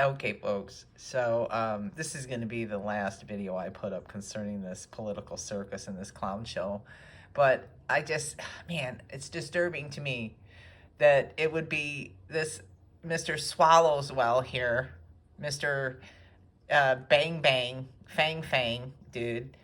Okay, folks. So this is going to be the last video I put up concerning this political circus and this clown show. But I just, man, it's disturbing to me that it would be this Mr. Swallowswell here, Mr. Bang Bang, Fang Fang, dude,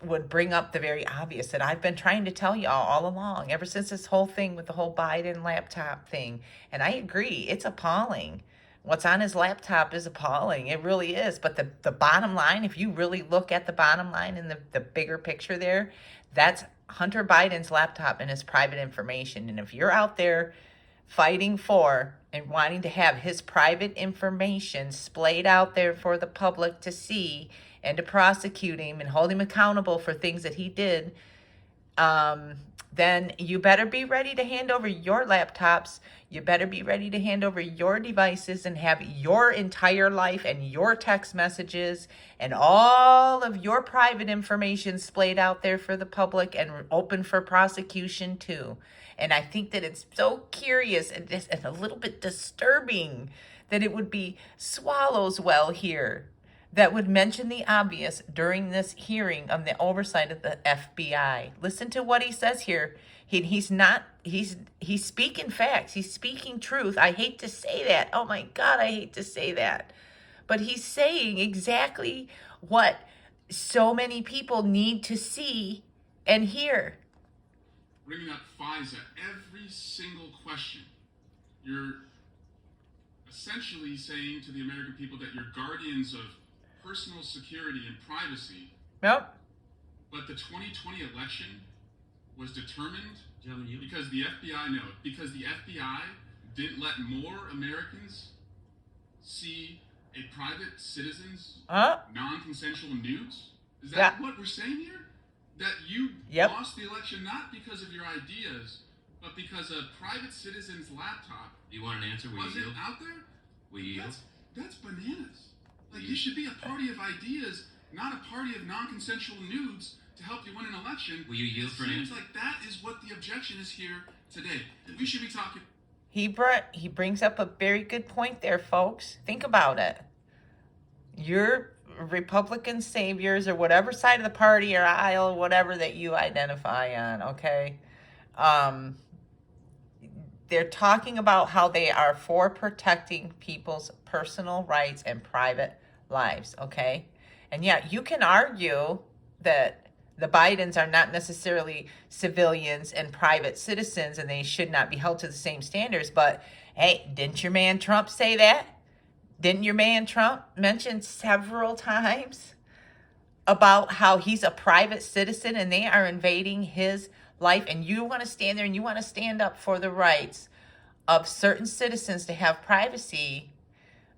would bring up the very obvious that I've been trying to tell y'all all along, ever since this whole thing with the whole Biden laptop thing. And I agree, it's appalling. What's on his laptop is appalling. It really is. But the bottom line, if you really look at the bottom line in the bigger picture there, that's Hunter Biden's laptop and his private information. And if you're out there fighting for and wanting to have his private information splayed out there for the public to see and to prosecute him and hold him accountable for things that he did, then you better be ready to hand over your laptops. You better be ready to hand over your devices and have your entire life and your text messages and all of your private information splayed out there for the public and open for prosecution too. And I think that it's so curious and a little bit disturbing that it would be Swallowswell here that would mention the obvious during this hearing of the oversight of the FBI. Listen to what he says here. He's speaking facts. He's speaking truth. I hate to say that. Oh my God, I hate to say that. But he's saying exactly what so many people need to see and hear. Bringing up FISA, every single question, you're essentially saying to the American people that you're guardians of personal security and privacy. Yep. But the 2020 election was determined because the FBI didn't let more Americans see a private citizen's non-consensual nudes. Is that what we're saying here? That you lost the election not because of your ideas, but because a private citizen's laptop. You want an answer? Was it out there? We yield. That's bananas. Like, you should be a party of ideas, not a party of non-consensual nudes to help you win an election. Will you yield for an answer? It seems like that is what the objection is here today. We should be talking. He brings up a very good point there, folks. Think about it. Your Republican saviors or whatever side of the party or aisle, whatever that you identify on, okay? They're talking about how they are for protecting people's personal rights and private lives, okay? And yeah, you can argue that the Bidens are not necessarily civilians and private citizens and they should not be held to the same standards, but hey, didn't your man Trump say that? Didn't your man Trump mention several times about how he's a private citizen and they are invading his life, and you want to stand there and you want to stand up for the rights of certain citizens to have privacy,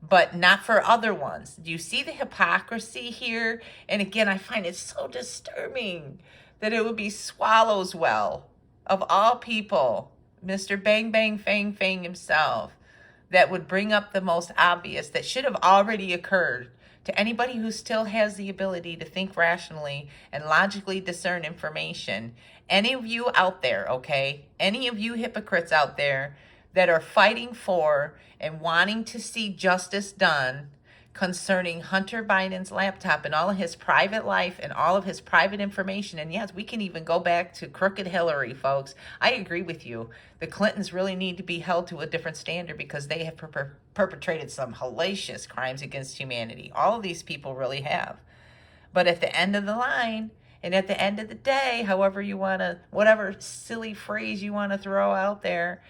but not for other ones? Do you see the hypocrisy here? And again, I find it so disturbing that it would be Swallowswell, of all people, Mr. Bang Bang Fang Fang himself, that would bring up the most obvious that should have already occurred to anybody who still has the ability to think rationally and logically discern information. Any of you out there, okay? Any of you hypocrites out there that are fighting for and wanting to see justice done concerning Hunter Biden's laptop and all of his private life and all of his private information. And yes, we can even go back to crooked Hillary, folks. I agree with you. The Clintons really need to be held to a different standard because they have perpetrated some hellacious crimes against humanity. All of these people really have. But at the end of the line, and at the end of the day, however you want to, whatever silly phrase you want to throw out there,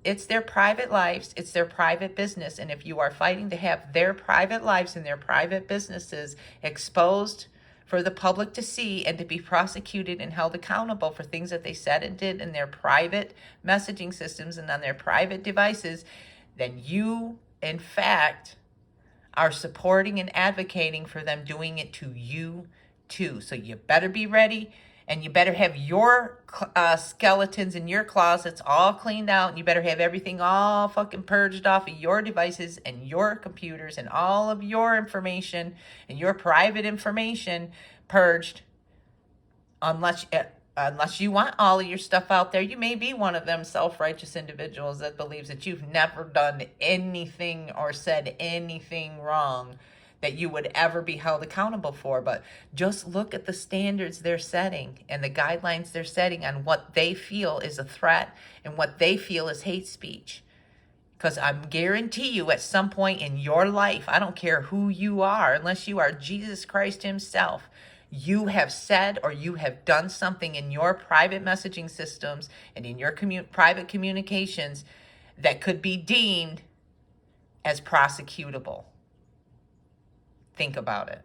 it's their private lives, it's their private business. And if you are fighting to have their private lives and their private businesses exposed for the public to see and to be prosecuted and held accountable for things that they said and did in their private messaging systems and on their private devices, then you, in fact, are supporting and advocating for them doing it to you too. So you better be ready. And you better have your skeletons in your closets all cleaned out. And you better have everything all fucking purged off of your devices and your computers and all of your information and your private information purged. Unless unless you want all of your stuff out there, you may be one of them self-righteous individuals that believes that you've never done anything or said anything wrong that you would ever be held accountable for. But just look at the standards they're setting and the guidelines they're setting on what they feel is a threat and what they feel is hate speech. Because I guarantee you at some point in your life, I don't care who you are, unless you are Jesus Christ himself, you have said or you have done something in your private messaging systems and in your private communications that could be deemed as prosecutable. Think about it.